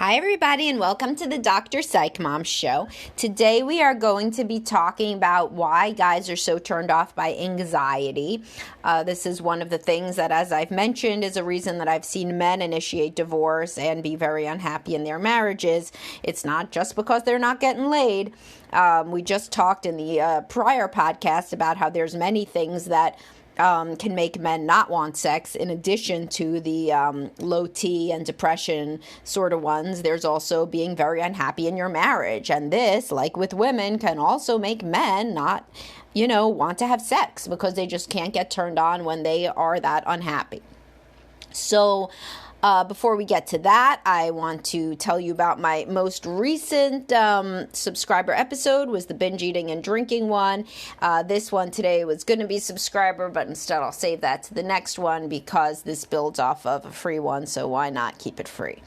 Hi, everybody, and welcome to the Dr. Psych Mom Show. Today, we are going to be talking about why guys are so turned off by anxiety. This is one of the things that, as I've mentioned, is a reason that I've seen men initiate divorce and be very unhappy in their marriages. It's not just because they're not getting laid. We just talked in the prior podcast about how there's many things that can make men not want sex. In addition to the low T and depression sort of ones, there's also being very unhappy in your marriage. And this, like with women, can also make men not, want to have sex because they just can't get turned on when they are that unhappy. So, before we get to that, I want to tell you about my most recent subscriber episode was the binge eating and drinking one. This one today was going to be subscriber, but instead I'll save that to the next one because this builds off of a free one, so why not keep it free?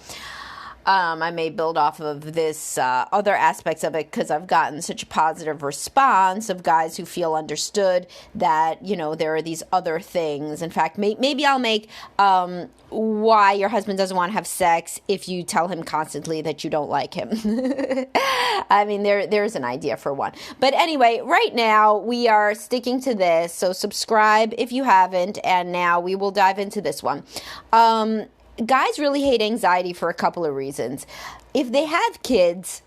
I may build off of this other aspects of it because I've gotten such a positive response of guys who feel understood that, there are these other things. In fact, maybe I'll make why your husband doesn't want to have sex if you tell him constantly that you don't like him. I mean, there's an idea for one. But anyway, right now we are sticking to this. So subscribe if you haven't. And now we will dive into this one. Guys really hate anxiety for a couple of reasons. If they have kids,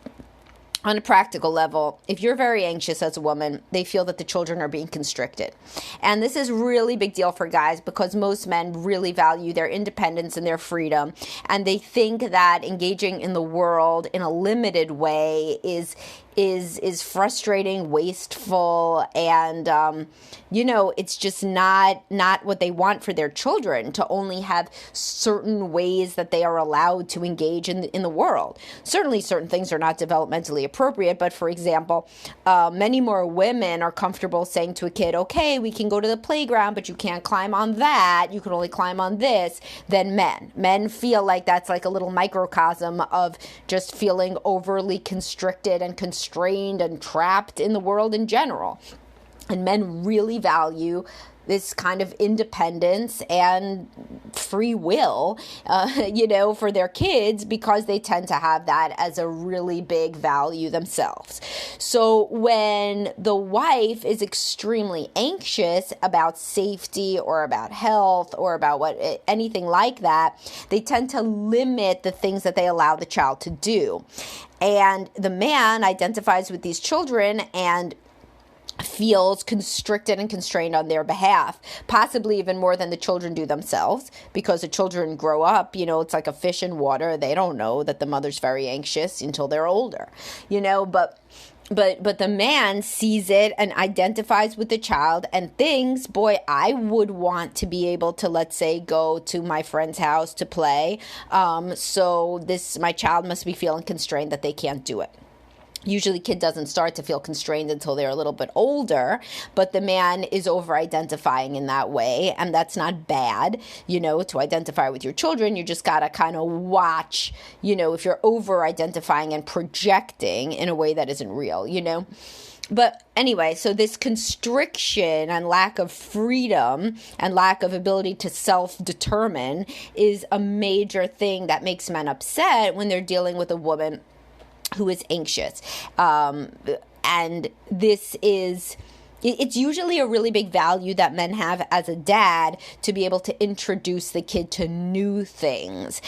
on a practical level, if you're very anxious as a woman, they feel that the children are being constricted. And this is really big deal for guys because most men really value their independence and their freedom. And they think that engaging in the world in a limited way is frustrating, wasteful, and it's just not what they want for their children, to only have certain ways that they are allowed to engage in the world. Certainly certain things are not developmentally appropriate, but for example, many more women are comfortable saying to a kid, okay, we can go to the playground, but you can't climb on that, you can only climb on this, than men. Men feel like that's like a little microcosm of just feeling overly constricted and constrained and trapped in the world in general. And men really value this kind of independence and free will, for their kids because they tend to have that as a really big value themselves. So when the wife is extremely anxious about safety or about health or about anything like that, they tend to limit the things that they allow the child to do. And the man identifies with these children and feels constricted and constrained on their behalf, possibly even more than the children do themselves, because the children grow up, it's like a fish in water. They don't know that the mother's very anxious until they're older, but the man sees it and identifies with the child and thinks, boy, I would want to be able to, let's say, go to my friend's house to play. So my child must be feeling constrained that they can't do it. Usually kid doesn't start to feel constrained until they're a little bit older, but the man is over-identifying in that way, and that's not bad, to identify with your children. You just got to kind of watch, if you're over-identifying and projecting in a way that isn't real, But anyway, so this constriction and lack of freedom and lack of ability to self-determine is a major thing that makes men upset when they're dealing with a woman who is anxious. And this is, it's usually a really big value that men have as a dad to be able to introduce the kid to new things.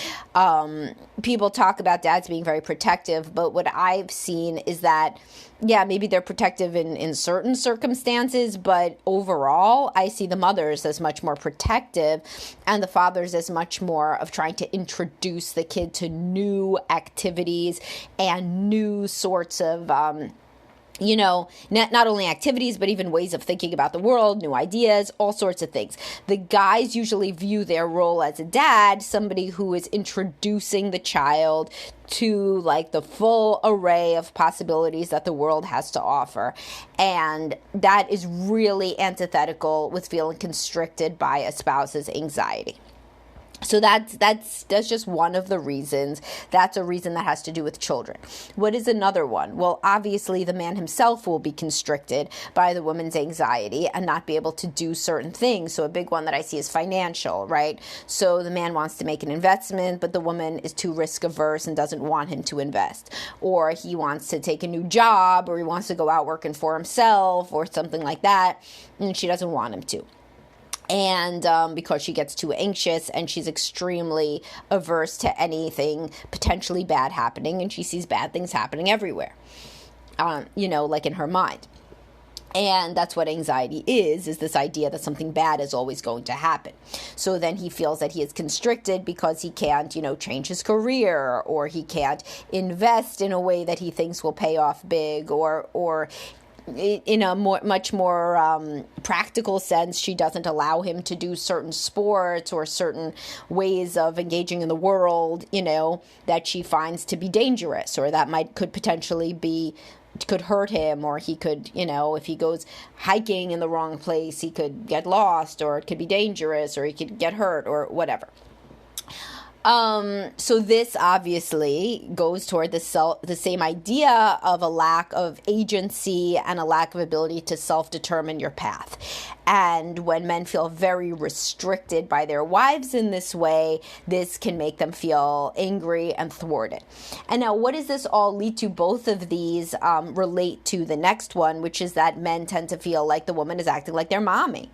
People talk about dads being very protective, but what I've seen is that, maybe they're protective in certain circumstances, but overall, I see the mothers as much more protective and the fathers as much more of trying to introduce the kid to new activities and new sorts of not only activities, but even ways of thinking about the world, new ideas, all sorts of things. The guys usually view their role as a dad, somebody who is introducing the child to like the full array of possibilities that the world has to offer. And that is really antithetical with feeling constricted by a spouse's anxiety. So that's just one of the reasons. That's a reason that has to do with children. What is another one? Well, obviously the man himself will be constricted by the woman's anxiety and not be able to do certain things. So a big one that I see is financial, right? So the man wants to make an investment, but the woman is too risk averse and doesn't want him to invest. Or he wants to take a new job, or he wants to go out working for himself or something like that, and she doesn't want him to. And because she gets too anxious and she's extremely averse to anything potentially bad happening, and she sees bad things happening everywhere, like in her mind. And that's what anxiety is this idea that something bad is always going to happen. So then he feels that he is constricted because he can't, change his career, or he can't invest in a way that he thinks will pay off big, or in a much more practical sense, she doesn't allow him to do certain sports or certain ways of engaging in the world, that she finds to be dangerous, or that could potentially could hurt him, or he could, if he goes hiking in the wrong place, he could get lost, or it could be dangerous, or he could get hurt, or whatever. So this obviously goes toward the same idea of a lack of agency and a lack of ability to self-determine your path. And when men feel very restricted by their wives in this way, this can make them feel angry and thwarted. And now, what does this all lead to? Both of these relate to the next one, which is that men tend to feel like the woman is acting like their mommy.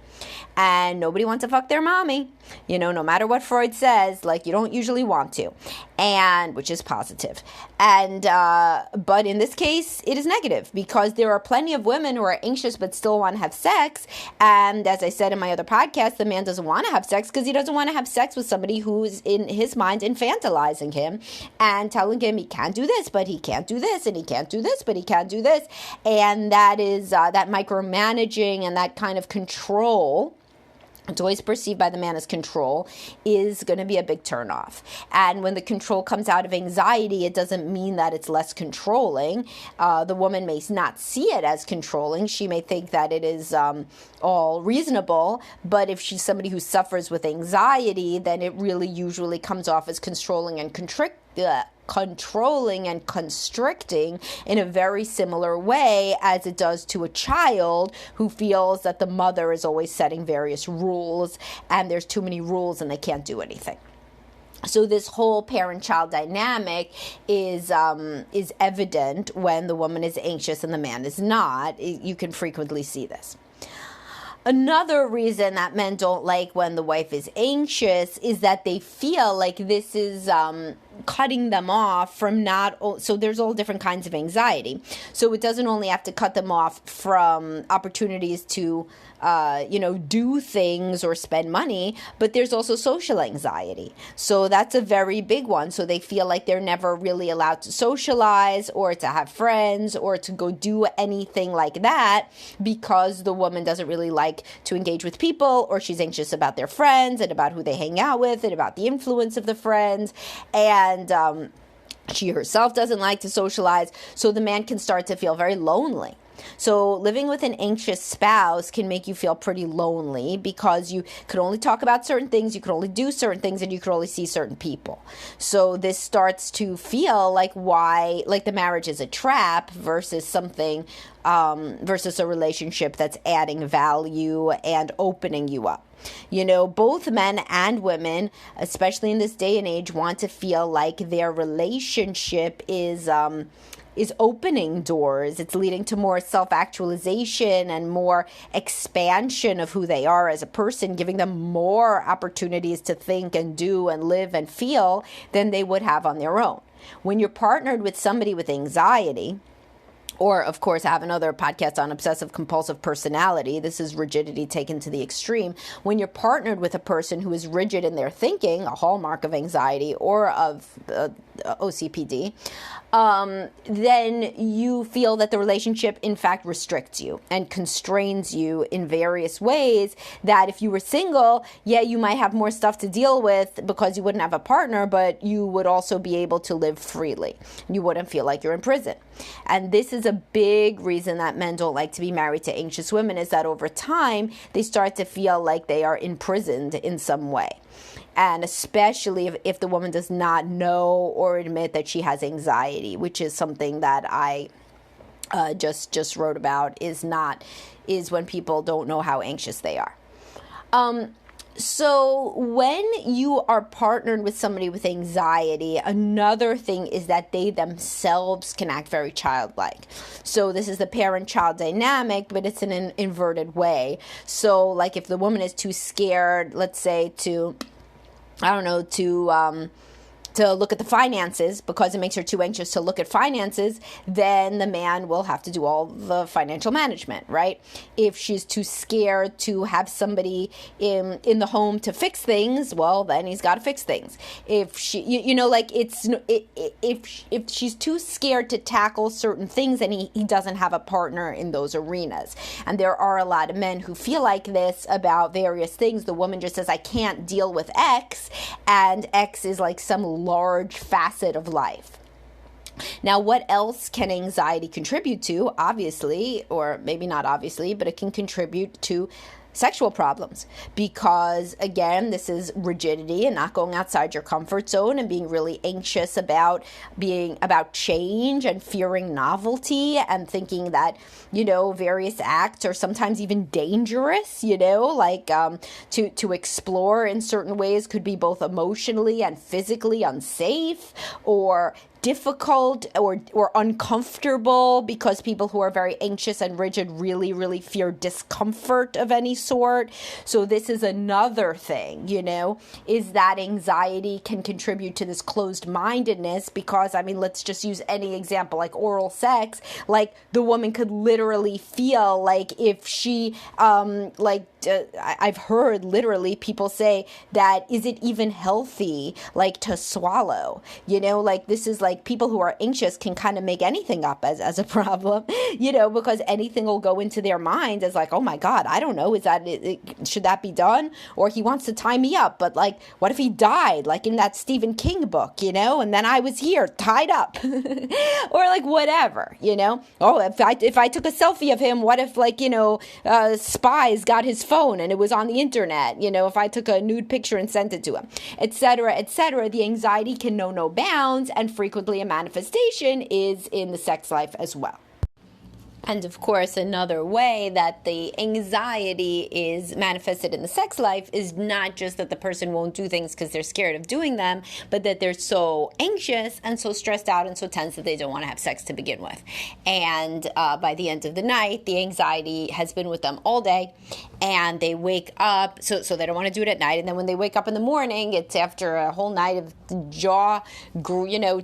And nobody wants to fuck their mommy. No matter what Freud says, you don't usually want to, and which is positive. And but in this case, it is negative, because there are plenty of women who are anxious but still want to have sex. And as I said in my other podcast, the man doesn't want to have sex because he doesn't want to have sex with somebody who's in his mind infantilizing him and telling him he can't do this, but he can't do this, and he can't do this, but he can't do this. And that is that micromanaging and that kind of control, it's always perceived by the man as control, is going to be a big turnoff. And when the control comes out of anxiety, it doesn't mean that it's less controlling. The woman may not see it as controlling. She may think that it is all reasonable. But if she's somebody who suffers with anxiety, then it really usually comes off as controlling and constricting in a very similar way as it does to a child who feels that the mother is always setting various rules, and there's too many rules and they can't do anything. So this whole parent-child dynamic is evident when the woman is anxious and the man is not. You can frequently see this. Another reason that men don't like when the wife is anxious is that they feel like this is cutting them off from so there's all different kinds of anxiety. So it doesn't only have to cut them off from opportunities to do things or spend money, but there's also social anxiety. So that's a very big one. So they feel like they're never really allowed to socialize or to have friends or to go do anything like that because the woman doesn't really like to engage with people, or she's anxious about their friends and about who they hang out with and about the influence of the friends. And she herself doesn't like to socialize. So the man can start to feel very lonely. So living with an anxious spouse can make you feel pretty lonely because you could only talk about certain things, you could only do certain things, and you could only see certain people. So this starts to feel like the marriage is a trap versus something, versus a relationship that's adding value and opening you up. Both men and women, especially in this day and age, want to feel like their relationship is opening doors. It's leading to more self-actualization and more expansion of who they are as a person, giving them more opportunities to think and do and live and feel than they would have on their own. When you're partnered with somebody with anxiety, or, of course, I have another podcast on obsessive compulsive personality. This is rigidity taken to the extreme. When you're partnered with a person who is rigid in their thinking, a hallmark of anxiety or of OCPD, then you feel that the relationship, in fact, restricts you and constrains you in various ways that if you were single, you might have more stuff to deal with because you wouldn't have a partner, but you would also be able to live freely. You wouldn't feel like you're in prison. And this is a big reason that men don't like to be married to anxious women, is that over time, they start to feel like they are imprisoned in some way. And especially if the woman does not know or admit that she has anxiety, which is something that I just wrote about, is when people don't know how anxious they are. So when you are partnered with somebody with anxiety, another thing is that they themselves can act very childlike. So this is the parent-child dynamic, but it's in an inverted way. So like if the woman is too scared, let's say to look at the finances because it makes her too anxious to look at finances, then the man will have to do all the financial management, right? If she's too scared to have somebody in the home to fix things, well, then he's got to fix things. If she, if she's too scared to tackle certain things, then he doesn't have a partner in those arenas. And there are a lot of men who feel like this about various things. The woman just says, I can't deal with X, and X is like some large facet of life. Now, what else can anxiety contribute to? Obviously, or maybe not obviously, but it can contribute to sexual problems, because again, this is rigidity and not going outside your comfort zone and being really anxious about change and fearing novelty and thinking that, various acts are sometimes even dangerous, like to explore in certain ways could be both emotionally and physically unsafe or difficult or uncomfortable, because people who are very anxious and rigid really, really fear discomfort of any sort. So this is another thing, is that anxiety can contribute to this closed-mindedness, because, let's just use any example, like oral sex. Like the woman could literally feel like if she, I've heard literally people say that, is it even healthy, like to swallow, this is like people who are anxious can kind of make anything up as a problem, because anything will go into their mind as like, oh my God, I don't know, should that be done? Or he wants to tie me up, but like, what if he died, like in that Stephen King book, and then I was here tied up, or like whatever, oh, if I took a selfie of him, what if spies got his phone and it was on the internet, if I took a nude picture and sent it to him, etc., etc. The anxiety can know no bounds, and frequently a manifestation is in the sex life as well. And of course, another way that the anxiety is manifested in the sex life is not just that the person won't do things because they're scared of doing them, but that they're so anxious and so stressed out and so tense that they don't want to have sex to begin with. And by the end of the night, the anxiety has been with them all day, and they wake up, so they don't want to do it at night. And then when they wake up in the morning, it's after a whole night of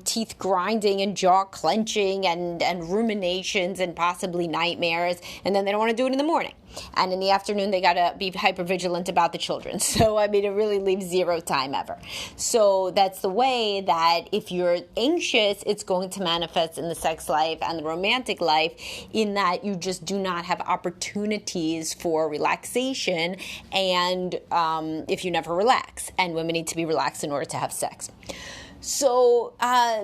teeth grinding and jaw clenching and ruminations and possibly nightmares, and then they don't want to do it in the morning. And in the afternoon, they got to be hypervigilant about the children. So, it really leaves zero time ever. So that's the way that if you're anxious, it's going to manifest in the sex life and the romantic life, in that you just do not have opportunities for relaxation, and if you never relax, and women need to be relaxed in order to have sex. So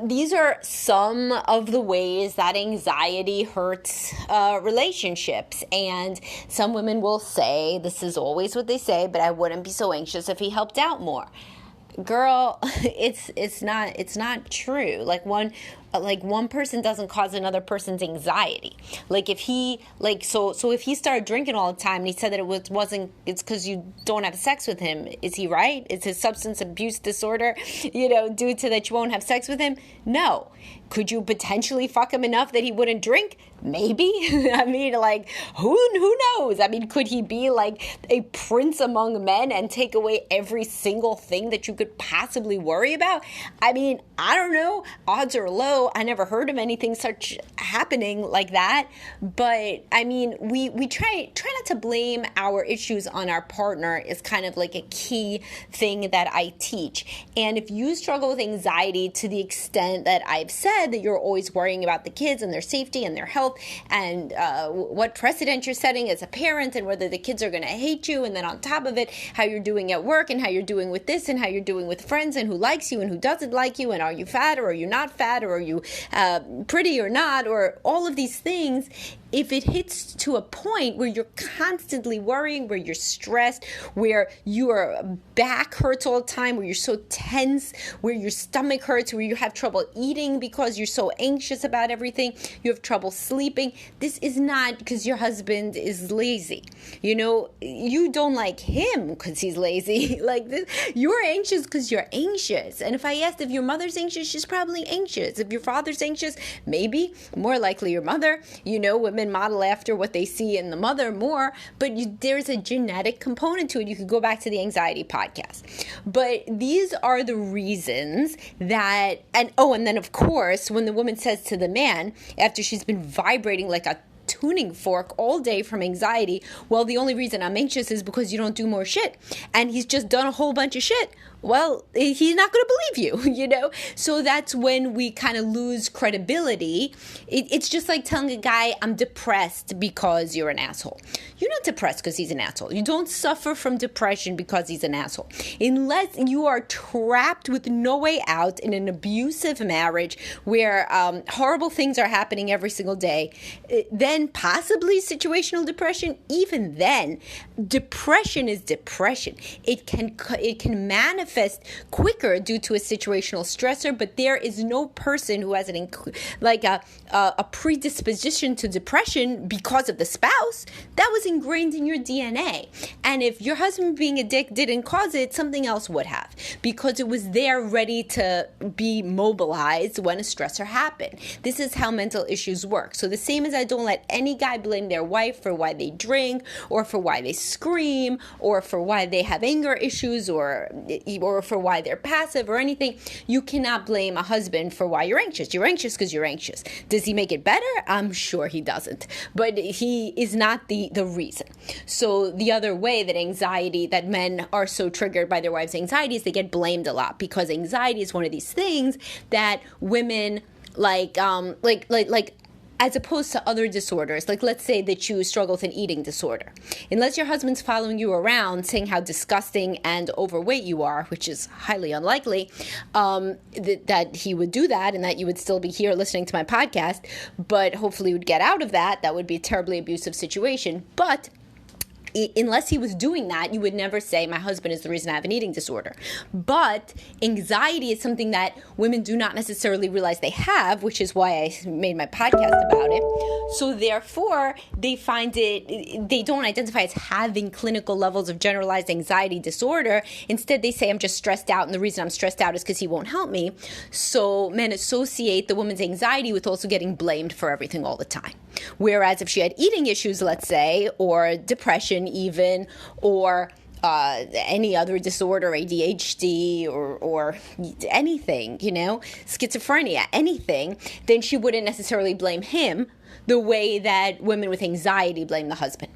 these are some of the ways that anxiety hurts relationships. And some women will say, this is always what they say, but I wouldn't be so anxious if he helped out more. Girl, it's not true. Like one person doesn't cause another person's anxiety. Like if he if he started drinking all the time and he said that it's because you don't have sex with him, is he right? Is his substance abuse disorder, due to that you won't have sex with him? No. Could you potentially fuck him enough that he wouldn't drink? Maybe. Who knows? Could he be like a prince among men and take away every single thing that you could possibly worry about? I don't know. Odds are low. I never heard of anything such happening like that. But we try not to blame our issues on our partner is kind of like a key thing that I teach. And if you struggle with anxiety to the extent that I've said, that you're always worrying about the kids and their safety and their health and what precedent you're setting as a parent and whether the kids are going to hate you, and then on top of it, how you're doing at work and how you're doing with this and how you're doing with friends and who likes you and who doesn't like you, and are you fat or are you not fat, or are you you pretty or not, or all of these things, if it hits to a point where you're constantly worrying, where you're stressed, where your back hurts all the time, where you're so tense, where your stomach hurts, where you have trouble eating because you're so anxious about everything, you have trouble sleeping, this is not because your husband is lazy. You don't like him because he's lazy. Like this, you're anxious because you're anxious. And if I asked if your mother's anxious, she's probably anxious. If your father's anxious, maybe, more likely your mother. Women model after what they see in the mother more, but there's a genetic component to it. You could go back to the anxiety podcast. But these are the reasons that, and then of course, when the woman says to the man, after she's been vibrating like a tuning fork all day from anxiety, well, the only reason I'm anxious is because you don't do more shit. And he's just done a whole bunch of shit. Well, he's not going to believe you, So that's when we kind of lose credibility. It's just like telling a guy, I'm depressed because you're an asshole. You're not depressed because he's an asshole. You don't suffer from depression because he's an asshole. Unless you are trapped with no way out in an abusive marriage where horrible things are happening every single day, then possibly situational depression. Even then, depression is depression. It can manifest quicker due to a situational stressor, but there is no person who has a predisposition to depression because of the spouse. That was ingrained in your DNA. And if your husband being a dick didn't cause it, something else would have, because it was there ready to be mobilized when a stressor happened. This is how mental issues work. So the same as I don't let any guy blame their wife for why they drink, or for why they scream, or for why they have anger issues, or for why they're passive or anything, you cannot blame a husband for why you're anxious. You're anxious because you're anxious. Does he make it better? I'm sure he doesn't. But he is not the reason. So the other way that men are so triggered by their wives' anxiety is they get blamed a lot, because anxiety is one of these things that women like as opposed to other disorders. Like, let's say that you struggle with an eating disorder. Unless your husband's following you around saying how disgusting and overweight you are, which is highly unlikely, that he would do that and that you would still be here listening to my podcast, but hopefully you would get out of that. That would be a terribly abusive situation. But unless he was doing that, you would never say, my husband is the reason I have an eating disorder. But anxiety is something that women do not necessarily realize they have, which is why I made my podcast about it. So therefore, they don't identify as having clinical levels of generalized anxiety disorder. Instead, they say, I'm just stressed out, and the reason I'm stressed out is because he won't help me. So men associate the woman's anxiety with also getting blamed for everything all the time. Whereas if she had eating issues, let's say, or depression even, or any other disorder, ADHD or anything, schizophrenia, anything, then she wouldn't necessarily blame him the way that women with anxiety blame the husband.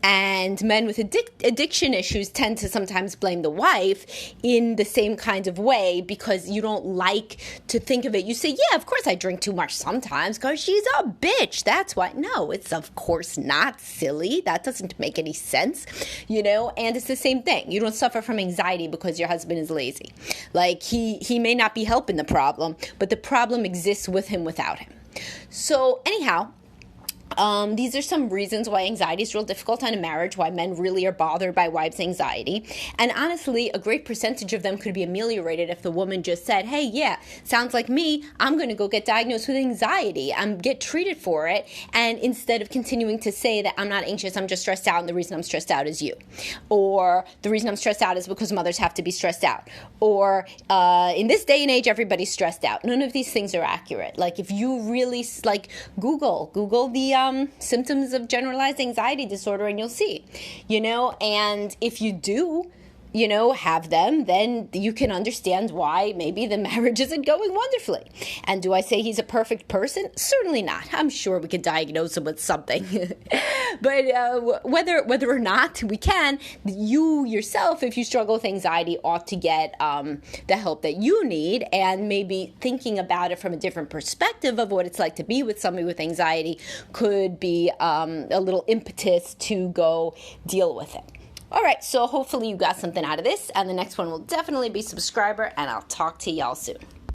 And men with addiction issues tend to sometimes blame the wife in the same kind of way, because you don't like to think of it. You say, yeah, of course I drink too much sometimes because she's a bitch. That's why. No, it's of course not, silly. That doesn't make any sense, and it's the same thing. You don't suffer from anxiety because your husband is lazy. Like, he may not be helping the problem, but the problem exists with him without him. So anyhow, these are some reasons why anxiety is real difficult in a marriage, why men really are bothered by wives' anxiety. And honestly, a great percentage of them could be ameliorated if the woman just said, hey, yeah, sounds like me. I'm going to go get diagnosed with anxiety. Get treated for it. And instead of continuing to say that I'm not anxious, I'm just stressed out, and the reason I'm stressed out is you. Or the reason I'm stressed out is because mothers have to be stressed out. Or in this day and age, everybody's stressed out. None of these things are accurate. Like, if you really, Google the symptoms of generalized anxiety disorder, and you'll see, and if you do, have them, then you can understand why maybe the marriage isn't going wonderfully. And do I say he's a perfect person? Certainly not. I'm sure we could diagnose him with something. But whether or not we can, you yourself, if you struggle with anxiety, ought to get the help that you need, and maybe thinking about it from a different perspective of what it's like to be with somebody with anxiety could be a little impetus to go deal with it. All right, so hopefully you got something out of this, and the next one will definitely be subscriber, and I'll talk to y'all soon.